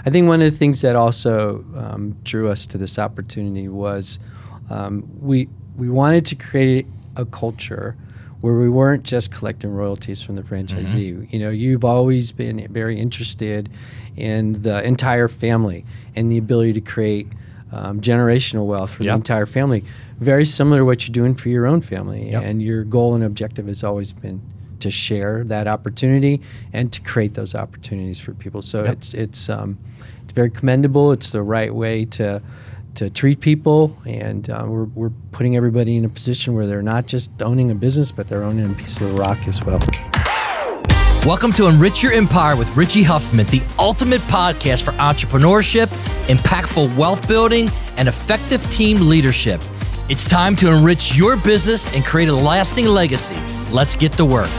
I think one of the things that also drew us to this opportunity was we wanted to create a culture where we weren't just collecting royalties from the franchisee. Mm-hmm. You know, you've always been very interested in the entire family and the ability to create generational wealth for the entire family. Very similar to what you're doing for your own family. Yep. And your goal and objective has always been to share that opportunity and to create those opportunities for people. So it's very commendable. It's the right way to treat people, and we're putting everybody in a position where they're not just owning a business, but they're owning a piece of the rock as well. Welcome to Enrich Your Empire with Richie Huffman, the ultimate podcast for entrepreneurship, impactful wealth building, and effective team leadership. It's time to enrich your business and create a lasting legacy. Let's get to work.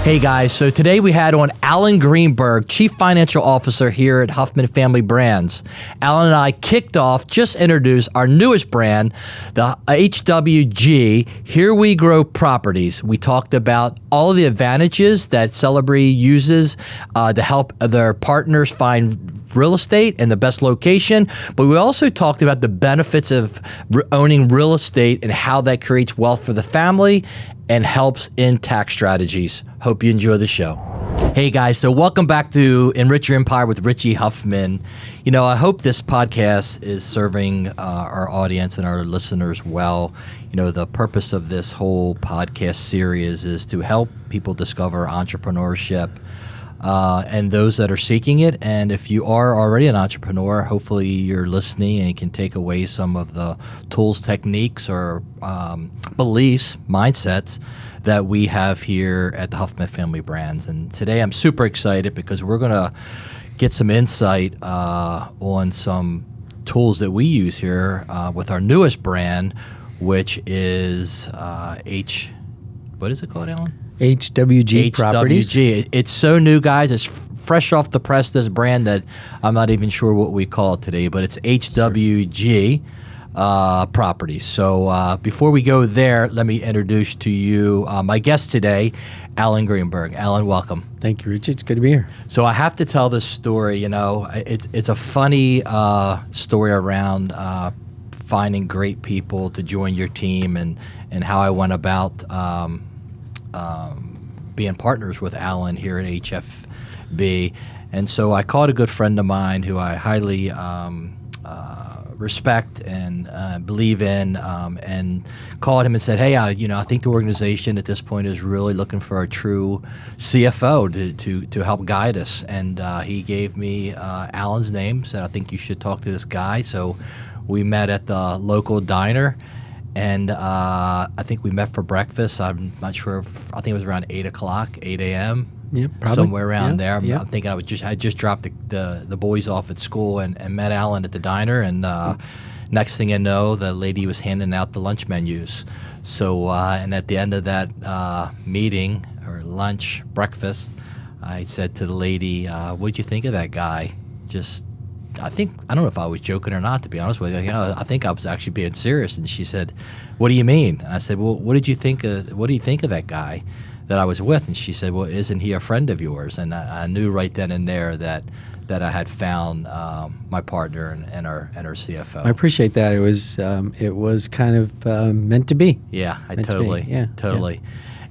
Hey guys, so today we had on Allan Greenberg, Chief Financial Officer here at Huffman Family Brands. Alan and I just introduced our newest brand, the HWG, Here We Grow Properties. We talked about all of the advantages that Celebree uses to help their partners find real estate and the best location, but we also talked about the benefits of owning real estate and how that creates wealth for the family and helps in tax strategies. Hope you enjoy the show. Hey guys, so welcome back to Enrich Your Empire with Richie Huffman. You know, I hope this podcast is serving our audience and our listeners well. You know, the purpose of this whole podcast series is to help people discover entrepreneurship and those that are seeking it. And if you are already an entrepreneur, hopefully you're listening and you can take away some of the tools, techniques, or beliefs, mindsets that we have here at the Huffman Family Brands. And today I'm super excited because we're going to get some insight on some tools that we use here with our newest brand, which is what is it called, Alan? HWG Properties. It's so new, guys. It's fresh off the press, this brand that I'm not even sure what we call it today, but it's HWG Properties. So before we go there, let me introduce to you my guest today, Allan Greenberg. Alan, welcome. Thank you, Richie. It's good to be here. So I have to tell this story. You know, it's a funny story around finding great people to join your team and how I went about being partners with Alan here at HFB. And so I called a good friend of mine who I highly respect and believe in, and called him and said, hey, I think the organization at this point is really looking for a true CFO to help guide us. And he gave me Alan's name, said, I think you should talk to this guy. So we met at the local diner. And I think we met for breakfast. I'm not sure. I think it was around 8 a.m. Yeah, probably. Somewhere around there. Yeah. I'm thinking I just dropped the boys off at school and met Alan at the diner. And next thing I know, the lady was handing out the lunch menus. So and at the end of that meeting or lunch, breakfast, I said to the lady, "What'd you think of that guy?" I don't know if I was joking or not, to be honest with you. I think I was actually being serious. And she said, "What do you mean?" And I said, "Well, what do you think of that guy that I was with?" And she said, "Well, isn't he a friend of yours?" And I knew right then and there that I had found my partner and our CFO. I appreciate that. It was kind of meant to be. Yeah, Totally. Yeah.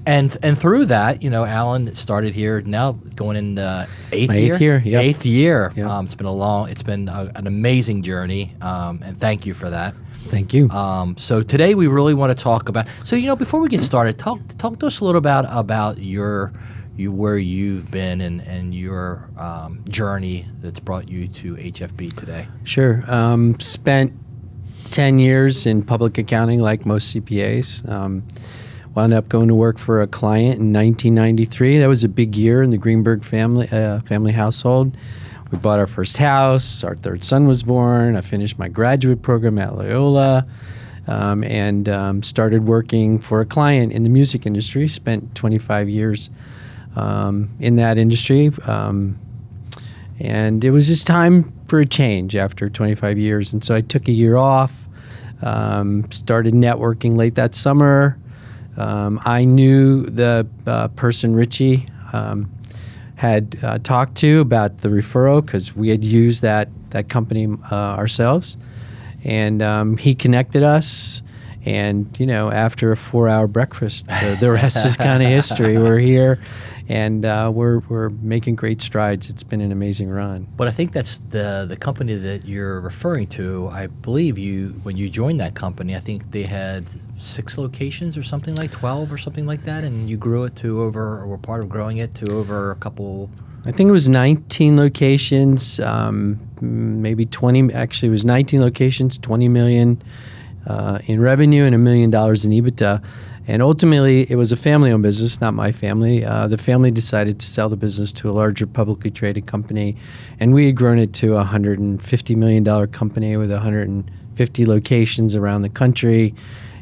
And through that, Alan started here now going in the eighth year. Yep. Eighth year. Yep. It's been an amazing journey, and thank you for that. Thank you. So today we really want to talk about. So before we get started, talk to us a little about where you've been and your journey that's brought you to HFB today. Sure. Spent 10 years in public accounting, like most CPAs. Wound up going to work for a client in 1993. That was a big year in the Greenberg family household. We bought our first house. Our third son was born. I finished my graduate program at Loyola and started working for a client in the music industry. Spent 25 years in that industry. And it was just time for a change after 25 years. And so I took a year off, started networking late that summer. I knew the person Richie had talked to about the referral because we had used that company ourselves, and he connected us. And after a 4-hour breakfast, the rest is kind of history. We're here, and we're making great strides. It's been an amazing run. But I think that's the company that you're referring to. I believe when you joined that company, I think they had 6 locations or something like 12 or something like that, and you grew it to over, or were part of growing it to over a couple. I think it was 19 locations, maybe 20. Actually, it was 19 locations, 20 million in revenue, and $1 million in EBITDA. And ultimately, it was a family-owned business, not my family. The family decided to sell the business to a larger publicly traded company, and we had grown it to a $150 million company with 150 locations around the country.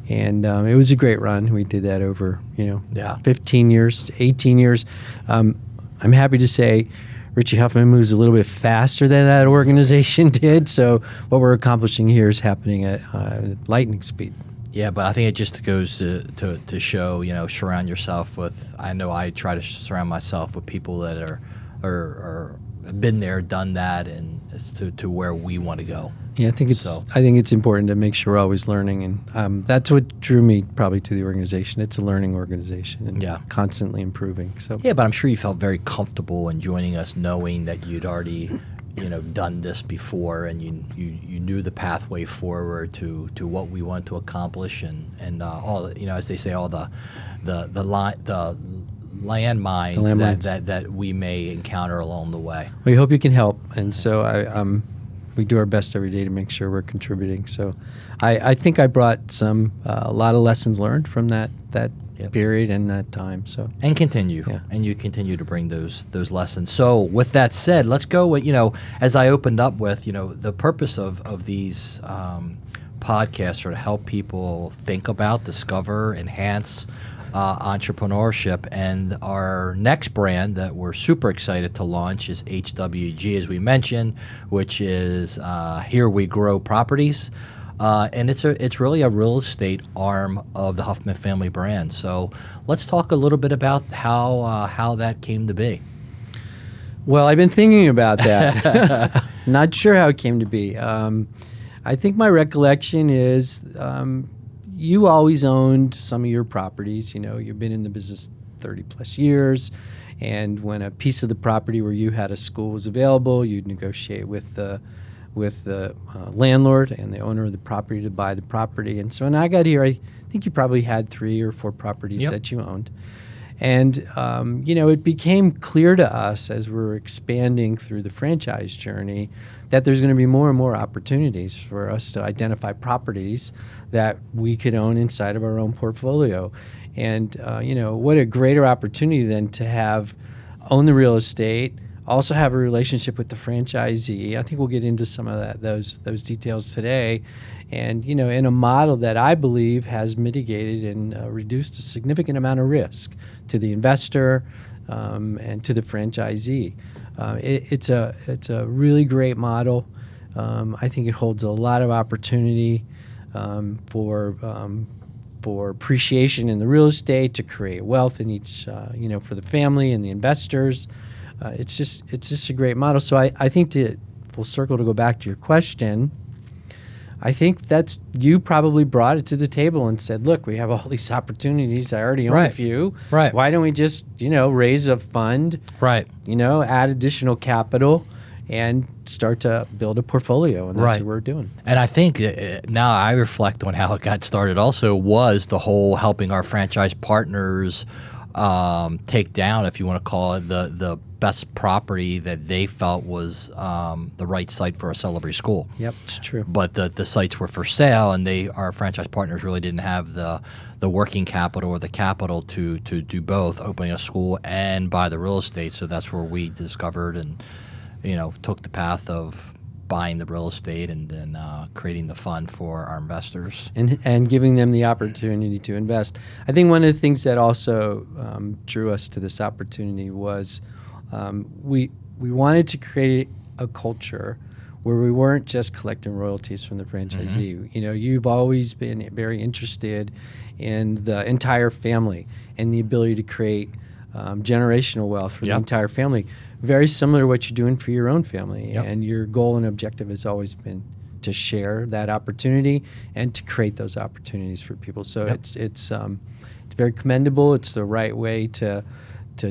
And it was a great run. We did that over 15 years, 18 years. I'm happy to say Richie Huffman moves a little bit faster than that organization did. So what we're accomplishing here is happening at lightning speed. Yeah, but I think it just goes to show, surround yourself with. I know I try to surround myself with people that are been there, done that, and as to where we want to go. Yeah, I think it's important to make sure we're always learning, and that's what drew me probably to the organization. It's a learning organization, and constantly improving. So yeah, but I'm sure you felt very comfortable in joining us, knowing that you'd already done this before, and you knew the pathway forward to what we want to accomplish, and all as they say, all the landmines that we may encounter along the way. We hope you can help, and so we do our best every day to make sure we're contributing. So I think I brought a lot of lessons learned from that period and that time. So and continue, and you continue to bring those lessons. So with that said, let's go with, as I opened up with, the purpose of these podcasts are to help people think about, discover, enhance entrepreneurship. And our next brand that we're super excited to launch is HWG, as we mentioned, which is Here We Grow Properties. And it's really a real estate arm of the Huffman Family Brands. So let's talk a little bit about how that came to be. Well, I've been thinking about that. Not sure how it came to be. I think my recollection is you always owned some of your properties. You've been in the business 30 plus years, and when a piece of the property where you had a school was available, you'd negotiate with the landlord and the owner of the property to buy the property. And so when I got here, I think you probably had 3 or 4 properties that you owned. And, it became clear to us as we were expanding through the franchise journey that there's going to be more and more opportunities for us to identify properties that we could own inside of our own portfolio. And, what a greater opportunity than to own the real estate, also have a relationship with the franchisee. I think we'll get into some of those details today. And, in a model that I believe has mitigated and reduced a significant amount of risk to the investor and to the franchisee. It's a really great model. I think it holds a lot of opportunity for appreciation in the real estate, to create wealth in each, for the family and the investors. It's just a great model. So I think to full circle, to go back to your question, I think that's, you probably brought it to the table and said, look, we have all these opportunities. I already own a few. Right. Why don't we just, raise a fund, add additional capital and start to build a portfolio? And that's what we're doing. And I think now I reflect on how it got started also was the whole helping our franchise partners take down, if you want to call it, the best property that they felt was the right site for a Celebree school. Yep, it's true. But the sites were for sale, and our franchise partners really didn't have the working capital or the capital to do both, opening a school and buy the real estate. So that's where we discovered and took the path of buying the real estate and then creating the fund for our investors. And giving them the opportunity to invest. I think one of the things that also drew us to this opportunity was we wanted to create a culture where we weren't just collecting royalties from the franchisee. You know, you've always been very interested in the entire family and the ability to create generational wealth for the entire family. Very similar to what you're doing for your own family. And your goal and objective has always been to share that opportunity and to create those opportunities for people. So it's very commendable. It's the right way to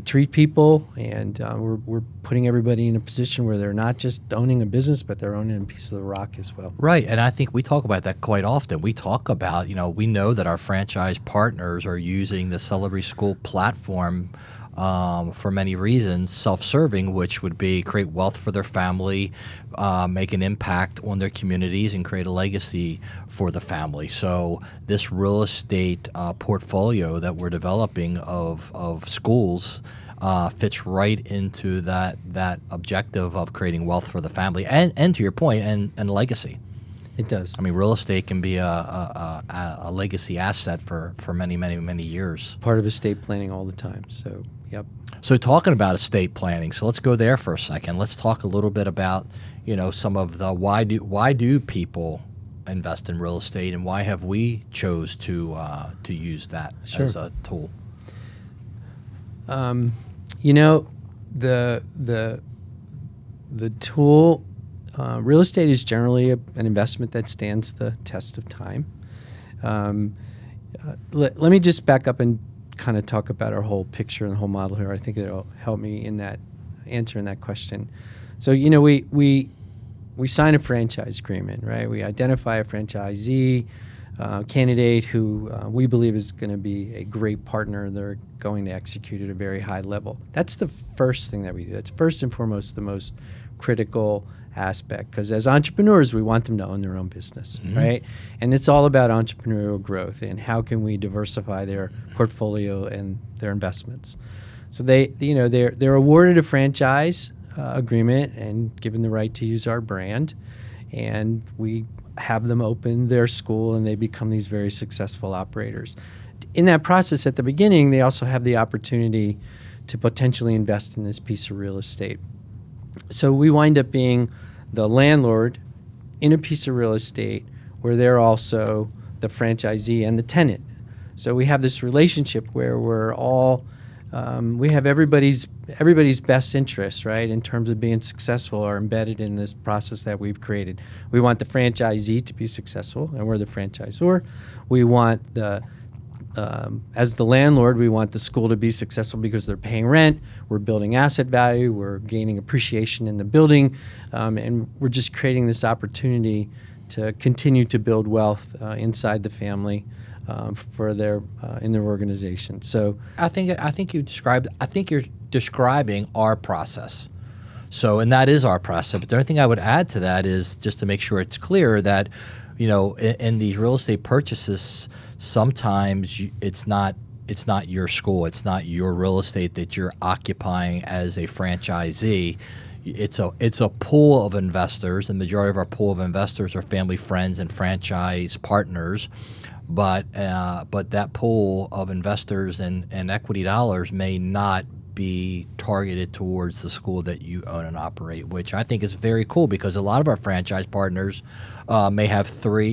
treat people, and we're putting everybody in a position where they're not just owning a business, but they're owning a piece of the rock as well. Right, and I think we talk about that quite often. We talk about, we know that our franchise partners are using the Celebree School platform for many reasons, self-serving, which would be create wealth for their family, make an impact on their communities, and create a legacy for the family. So this real estate portfolio that we're developing of schools fits right into that objective of creating wealth for the family and to your point, and legacy. It does. I mean, real estate can be a legacy asset for many, many, many years. Part of estate planning all the time. So, yep. So talking about estate planning, so let's go there for a second. Let's talk a little bit about, some of the why do people invest in real estate, and why have we chose to use that as a tool? The tool. Real estate is generally an investment that stands the test of time. Let me just back up and kind of talk about our whole picture and the whole model here. I think it'll help me in that answering that question. So, we sign a franchise agreement, right? We identify a franchisee candidate who we believe is going to be a great partner. They're going to execute at a very high level. That's the first thing that we do. That's first and foremost the most critical aspect, because as entrepreneurs, we want them to own their own business, right? And it's all about entrepreneurial growth and how can we diversify their portfolio and their investments. So they're awarded a franchise agreement and given the right to use our brand, and we have them open their school, and they become these very successful operators. In that process, at the beginning, they also have the opportunity to potentially invest in this piece of real estate. So we wind up being the landlord in a piece of real estate where they're also the franchisee and the tenant. So we have this relationship where we're all we have everybody's best interests, right, in terms of being successful, are embedded in this process that we've created. We want the franchisee to be successful, and we're the franchisor. We want as the landlord, we want the school to be successful because they're paying rent, we're building asset value, we're gaining appreciation in the building, and we're just creating this opportunity to continue to build wealth inside the family for their in their organization. So I think you're describing our process. So, and that is our process. But the only thing I would add to that is just to make sure it's clear that, in these real estate purchases, sometimes it's not your school, it's not your real estate that you're occupying as a franchisee. It's a pool of investors. The majority of our pool of investors are family, friends, and franchise partners. But that pool of investors and equity dollars may not be targeted towards the school that you own and operate, which I think is very cool, because a lot of our franchise partners may have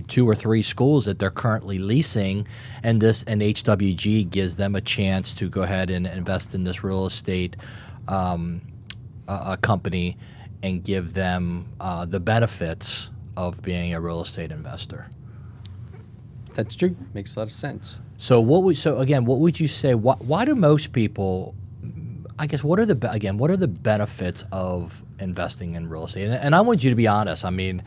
two or three schools that they're currently leasing, and HWG gives them a chance to go ahead and invest in this real estate company and give them the benefits of being a real estate investor. That's true. Makes a lot of sense. So what would you say? Why do most people? I guess what are the benefits of investing in real estate? And I want you to be honest. I mean,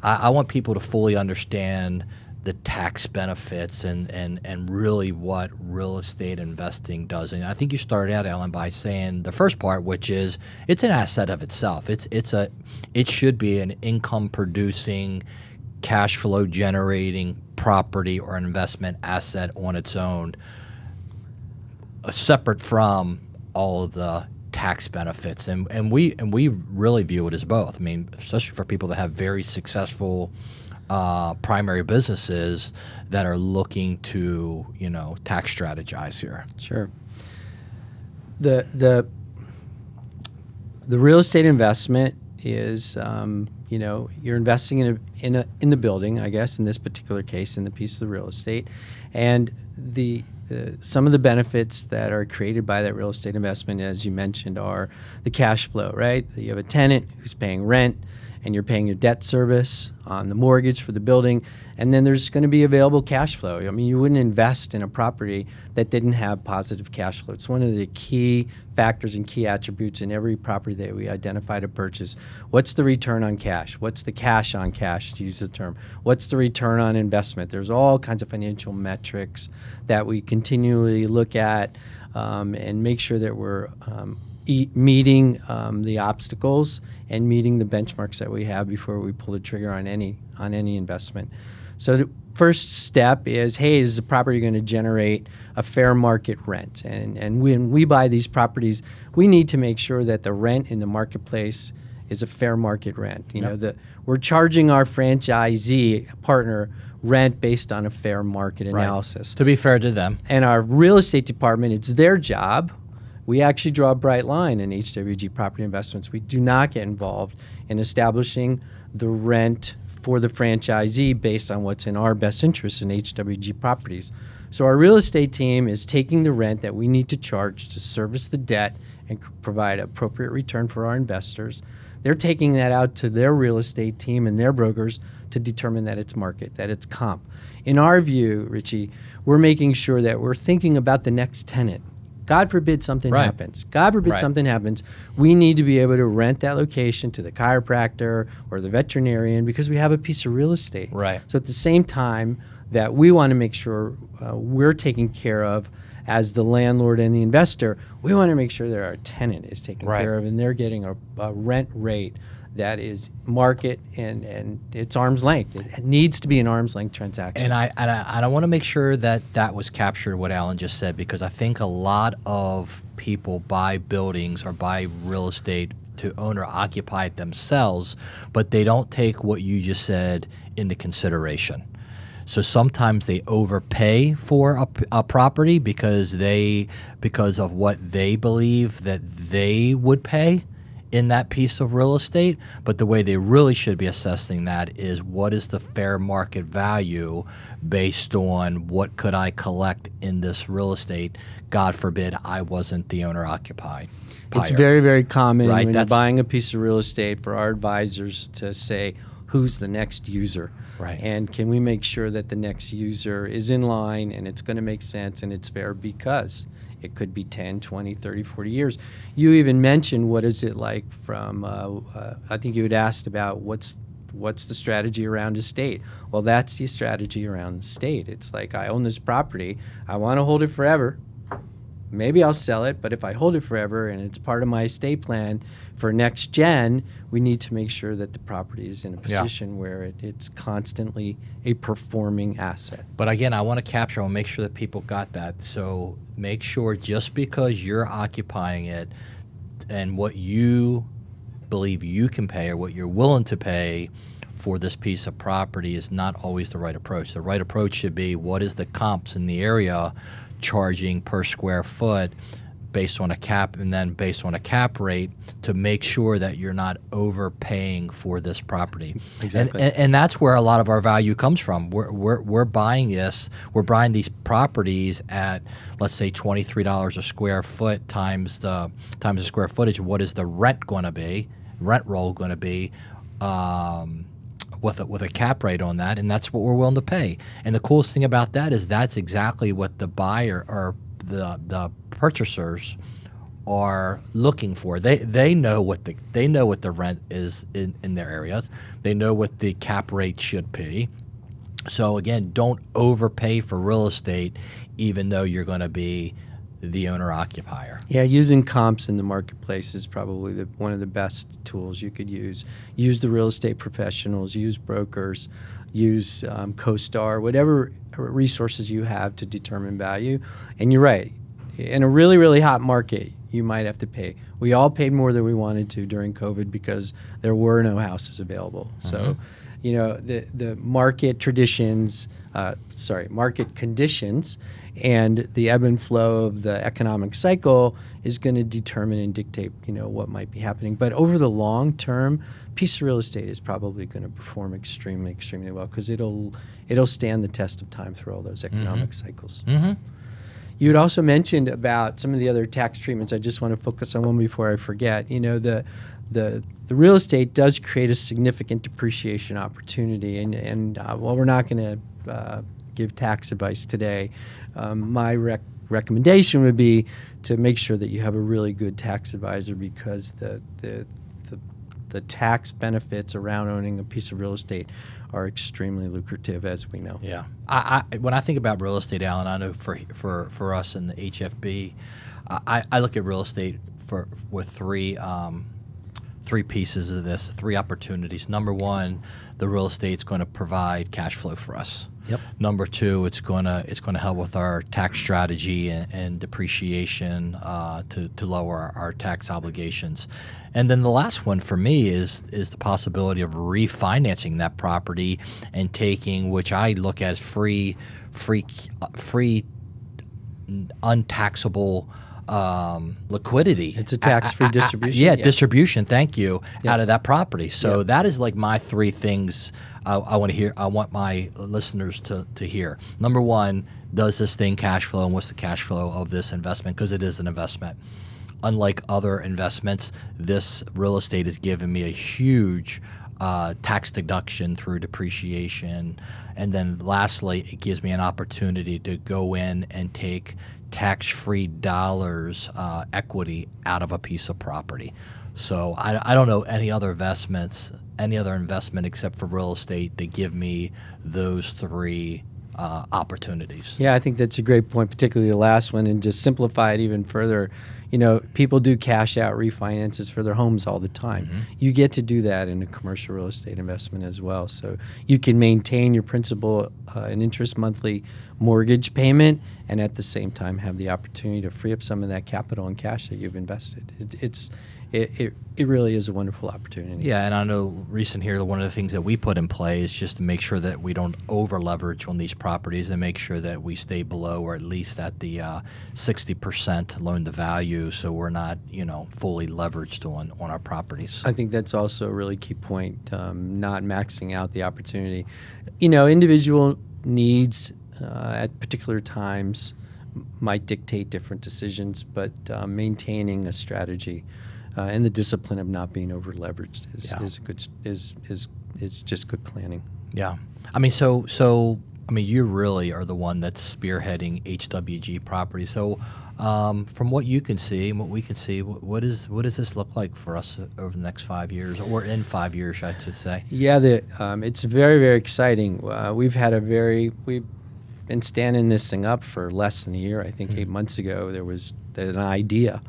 I want people to fully understand the tax benefits and really what real estate investing does. And I think you started out, Alan, by saying the first part, which is it's an asset of itself. It should be an income producing, cash flow generating property or investment asset on its own, separate from all of the tax benefits, and we really view it as both. I mean, especially for people that have very successful primary businesses that are looking to tax strategize here. Sure. The real estate investment is you're investing in the building, I guess, in this particular case, in the piece of the real estate, and some of the benefits that are created by that real estate investment, as you mentioned, are the cash flow, right? You have a tenant who's paying rent, and you're paying your debt service on the mortgage for the building, and then there's going to be available cash flow. I mean, you wouldn't invest in a property that didn't have positive cash flow. It's one of the key factors and key attributes in every property that we identify to purchase. What's the return on cash? What's the cash on cash, to use the term? What's the return on investment? There's all kinds of financial metrics that we continually look at and make sure that we're meeting the obstacles and meeting the benchmarks that we have before we pull the trigger on any investment. So the first step is, hey, is the property going to generate a fair market rent? And when we buy these properties, we need to make sure that the rent in the marketplace is a fair market rent. We're charging our franchisee partner rent based on a fair market analysis. To be fair to them. And our real estate department, it's their job. We actually draw a bright line in HWG Property Investments. We do not get involved in establishing the rent for the franchisee based on what's in our best interest in HWG Properties. So our real estate team is taking the rent that we need to charge to service the debt and provide appropriate return for our investors. They're taking that out to their real estate team and their brokers to determine that it's market, that it's comp. In our view, Richie, we're making sure that we're thinking about the next tenant. God forbid something happens. God forbid something happens. We need to be able to rent that location to the chiropractor or the veterinarian because we have a piece of real estate. Right. So at the same time that we want to make sure we're taken care of as the landlord and the investor, we want to make sure that our tenant is taken care of and they're getting a rent rate that is market and it's arm's length. It needs to be an arm's length transaction. And I want to make sure that was captured, what Alan just said, because I think a lot of people buy buildings or buy real estate to own or occupy it themselves, but they don't take what you just said into consideration. So sometimes they overpay for a property because of what they believe that they would pay in that piece of real estate, but the way they really should be assessing that is what is the fair market value based on what could I collect in this real estate. God forbid I wasn't the owner-occupied buyer. It's very, very common when you're buying a piece of real estate for our advisors to say, who's the next user? Right. And can we make sure that the next user is in line and it's going to make sense and it's fair because it could be 10, 20, 30, 40 years. You even mentioned what is it like from, I think you had asked about what's the strategy around estate. Well, that's the strategy around the state. It's like, I own this property. I want to hold it forever. Maybe I'll sell it, but if I hold it forever and it's part of my estate plan for next gen, we need to make sure that the property is in a position where it's constantly a performing asset. But again, I want to make sure that people got that. So make sure just because you're occupying it and what you believe you can pay or what you're willing to pay for this piece of property is not always the right approach. The right approach should be, what is the comps in the area charging per square foot based on a cap, and then based on a cap rate to make sure that you're not overpaying for this property. Exactly. And that's where a lot of our value comes from. We're buying this. We're buying these properties at, let's say, $23 a square foot times the square footage. What is the rent roll going to be? With a cap rate on that, and that's what we're willing to pay. And the coolest thing about that is that's exactly what the buyer or the purchasers are looking for. They know what the rent is in their areas. They know what the cap rate should be. So again, don't overpay for real estate, even though you're going to be the owner-occupier. Yeah, using comps in the marketplace is probably one of the best tools you could use. Use the real estate professionals, use brokers, use CoStar, whatever resources you have to determine value. And you're right, in a really, really hot market, you might have to pay. We all paid more than we wanted to during COVID because there were no houses available. So, the market traditions, market conditions, and the ebb and flow of the economic cycle is going to determine and dictate, what might be happening. But over the long term, a piece of real estate is probably going to perform extremely, extremely well because it'll stand the test of time through all those economic cycles. You had also mentioned about some of the other tax treatments. I just want to focus on one before I forget. The real estate does create a significant depreciation opportunity, and while we're not going to give tax advice today, my recommendation would be to make sure that you have a really good tax advisor because the tax benefits around owning a piece of real estate are extremely lucrative, as we know. Yeah. When I think about real estate, Alan, I know for us in the HFB, I look at real estate with three pieces of this, three opportunities. Number one, the real estate's going to provide cash flow for us. Yep. Number two, it's going to help with our tax strategy and depreciation to lower our tax obligations. And then the last one for me is the possibility of refinancing that property and taking, which I look at as free untaxable liquidity. It's a tax-free distribution. Yeah, distribution. Thank you. Out of that property. So that is like my three things I want to hear. I want my listeners to hear. Number one, does this thing cash flow, and what's the cash flow of this investment? Because it is an investment. Unlike other investments, this real estate has given me a huge tax deduction through depreciation. And then lastly, it gives me an opportunity to go in and take tax-free dollars equity out of a piece of property. So I don't know any other investment except for real estate that give me those three opportunities. Yeah, I think that's a great point, particularly the last one, and just simplify it even further. People do cash out refinances for their homes all the time. You get to do that in a commercial real estate investment as well. So you can maintain your principal and interest monthly mortgage payment and at the same time have the opportunity to free up some of that capital and cash that you've invested. It really is a wonderful opportunity. Yeah, and I know recent here, one of the things that we put in play is just to make sure that we don't over leverage on these properties and make sure that we stay below or at least at the 60% loan to value, so we're not fully leveraged on our properties. I think that's also a really key point, not maxing out the opportunity. Individual needs at particular times might dictate different decisions, but maintaining a strategy and the discipline of not being over leveraged is just good planning. Yeah, I mean, you really are the one that's spearheading HWG Properties. So, from what you can see and what we can see, what does this look like for us over the next 5 years, or in 5 years, I should say? Yeah, it's very, very exciting. We've been standing this thing up for less than a year. I think 8 months ago there was an idea.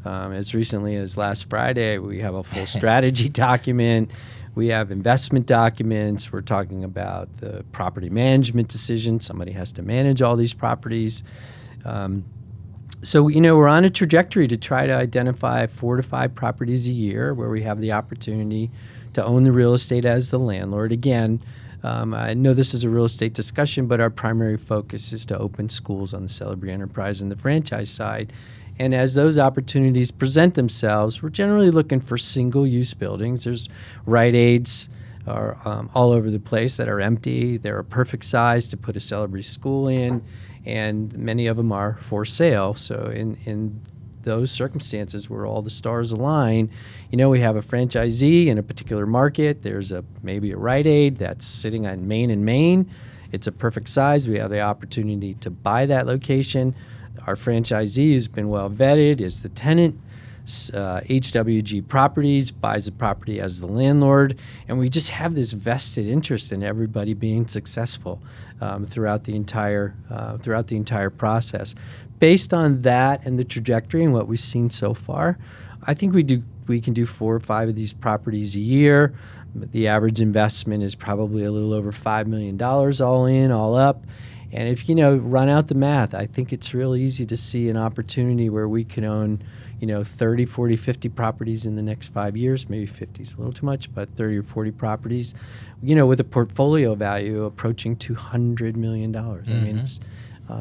As recently as last Friday, we have a full strategy document. We have investment documents. We're talking about the property management decision. Somebody has to manage all these properties. So we're on a trajectory to try to identify 4 to 5 properties a year where we have the opportunity to own the real estate as the landlord. Again, I know this is a real estate discussion, but our primary focus is to open schools on the Celebree enterprise and the franchise side. And as those opportunities present themselves, we're generally looking for single-use buildings. There's Rite Aids are all over the place that are empty. They're a perfect size to put a Celebree school in, and many of them are for sale. So in those circumstances where all the stars align, we have a franchisee in a particular market. There's maybe a Rite Aid that's sitting on Main and Main. It's a perfect size. We have the opportunity to buy that location. Our franchisee has been well vetted, is the tenant. HWG Properties buys the property as the landlord, and we just have this vested interest in everybody being successful throughout the entire process. Based on that and the trajectory and what we've seen so far, I think we can do 4 or 5 of these properties a year. The average investment is probably a little over $5 million all in, all up. And if, run out the math, I think it's real easy to see an opportunity where we can own, 30, 40, 50 properties in the next 5 years. Maybe 50 is a little too much, but 30 or 40 properties, with a portfolio value approaching $200 million. I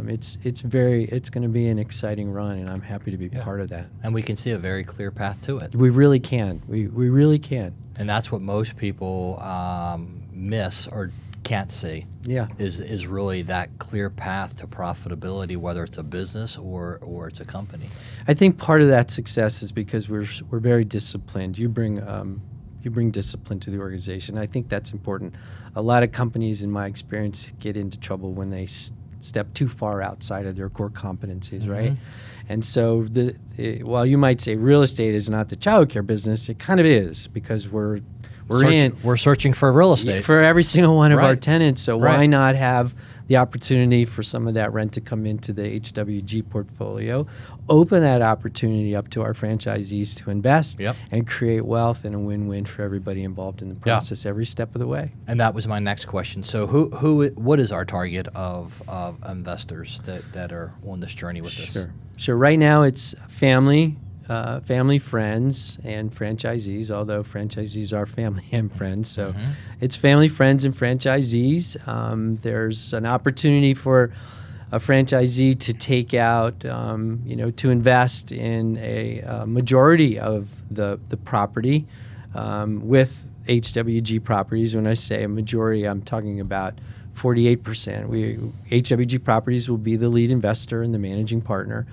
mean, it's going to be an exciting run, and I'm happy to be part of that. And we can see a very clear path to it. We really can. We really can. And that's what most people miss or can't see. Yeah. Is really that clear path to profitability, whether it's a business or it's a company. I think part of that success is because we're very disciplined. You bring discipline to the organization. I think that's important. A lot of companies, in my experience, get into trouble when they step too far outside of their core competencies, right? And so, while you might say real estate is not the childcare business, it kind of is, because we're searching for real estate for every single one of our tenants. So why not have the opportunity for some of that rent to come into the HWG portfolio, open that opportunity up to our franchisees to invest and create wealth and a win-win for everybody involved in the process every step of the way. And that was my next question. So what is our target of investors that are on this journey with us? Sure. Right now it's family, friends, and franchisees, although franchisees are family and friends. So it's family, friends, and franchisees. There's an opportunity for a franchisee to take out, to invest in a majority of the property with HWG Properties. When I say a majority, I'm talking about 48%. HWG Properties will be the lead investor and the managing partner.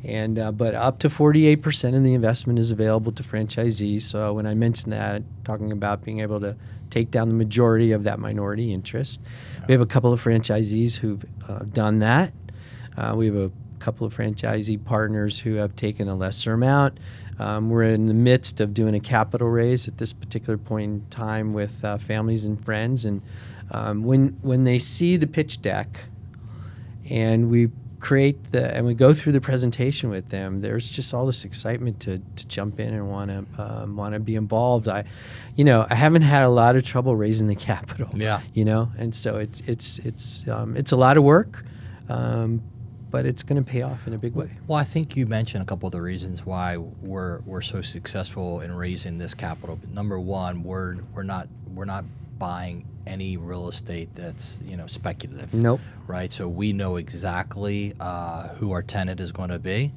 And but up to 48% of the investment is available to franchisees. So when I mentioned that, talking about being able to take down the majority of that minority interest, we have a couple of franchisees who've done that. We have a couple of franchisee partners who have taken a lesser amount. We're in the midst of doing a capital raise at this particular point in time with families and friends. And when they see the pitch deck and we we go through the presentation with them, there's just all this excitement to jump in and want to be involved. I haven't had a lot of trouble raising the capital. And so it's a lot of work, but it's going to pay off in a big way. Well, I think you mentioned a couple of the reasons why we're so successful in raising this capital. But number one, we're not buying any real estate that's speculative. Nope. Right. So we know exactly who our tenant is going to be.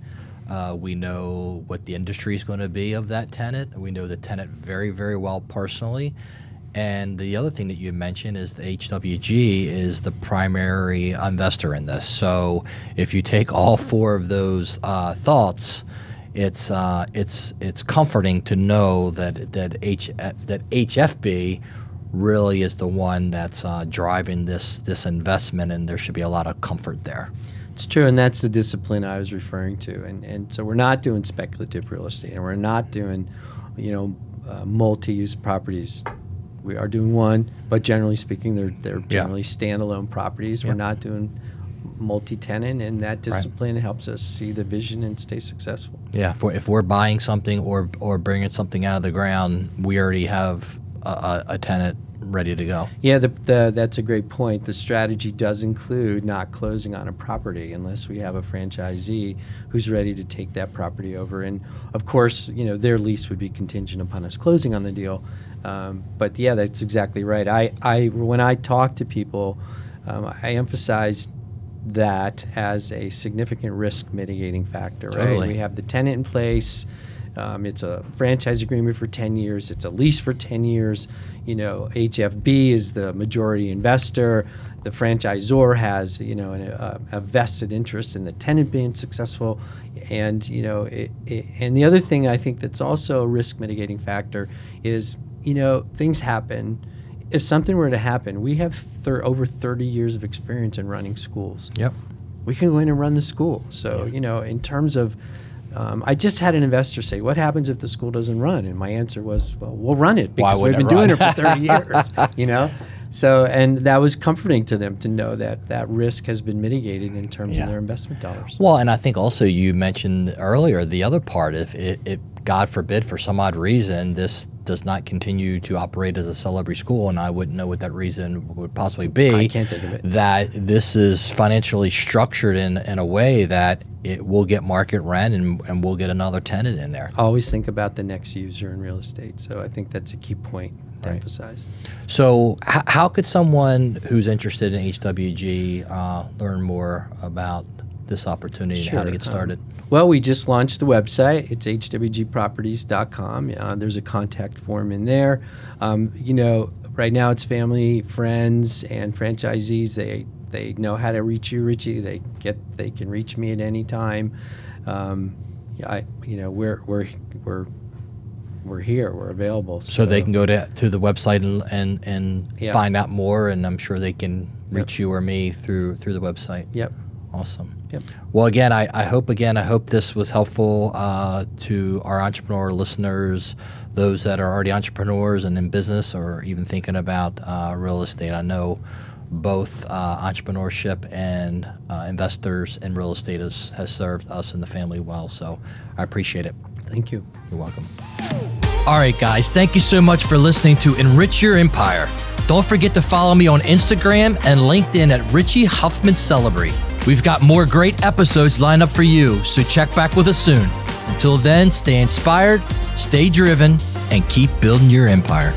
We know what the industry is going to be of that tenant. We know the tenant very, very well personally. And the other thing that you mentioned is the HWG is the primary investor in this. So if you take all four of those thoughts, it's comforting to know that HFB really is the one that's driving this investment, and there should be a lot of comfort there. It's true, and that's the discipline I was referring to. And so we're not doing speculative real estate, and we're not doing, multi-use properties. We are doing one, but generally speaking, they're generally standalone properties. We're not doing multi-tenant, and that discipline helps us see the vision and stay successful. Yeah, if we're buying something or bringing something out of the ground, we already have a tenant ready to go. Yeah, that's a great point. The strategy does include not closing on a property unless we have a franchisee who's ready to take that property over. And of course, their lease would be contingent upon us closing on the deal. But yeah, that's exactly right. When I talk to people, I emphasize that as a significant risk mitigating factor. Totally. Right? We have the tenant in place. It's a franchise agreement for 10 years. It's a lease for 10 years. HFB is the majority investor. The franchisor has, a vested interest in the tenant being successful. And, and the other thing I think that's also a risk mitigating factor is, things happen. If something were to happen, we have over 30 years of experience in running schools. Yep. We can go in and run the school. So, in terms of, I just had an investor say, what happens if the school doesn't run? And my answer was, well, we'll run it because we've been doing it for 30 years, So, and that was comforting to them to know that risk has been mitigated in terms of their investment dollars. Well, and I think also you mentioned earlier the other part, if God forbid, for some odd reason, this does not continue to operate as a Celebree school, and I wouldn't know what that reason would possibly be. I can't think of it. That this is financially structured in a way that it will get market rent and we'll get another tenant in there. Always think about the next user in real estate. So I think that's a key point to emphasize. So how could someone who's interested in HWG learn more about this opportunity and how to get started? Well, we just launched the website. It's hwgproperties.com. There's a contact form in there. Right now it's family, friends, and franchisees. They know how to reach you, Richie. They can reach me at any time. We're here. We're available. So they can go to the website and find out more, and I'm sure they can reach you or me through the website. Yep. Awesome. Yep. Well, again, I hope this was helpful to our entrepreneur listeners, those that are already entrepreneurs and in business or even thinking about real estate. I know both entrepreneurship and investors in real estate has served us and the family well. So I appreciate it. Thank you. You're welcome. All right, guys. Thank you so much for listening to Enrich Your Empire. Don't forget to follow me on Instagram and LinkedIn at Richie Huffman Celebree. We've got more great episodes lined up for you, so check back with us soon. Until then, stay inspired, stay driven, and keep building your empire.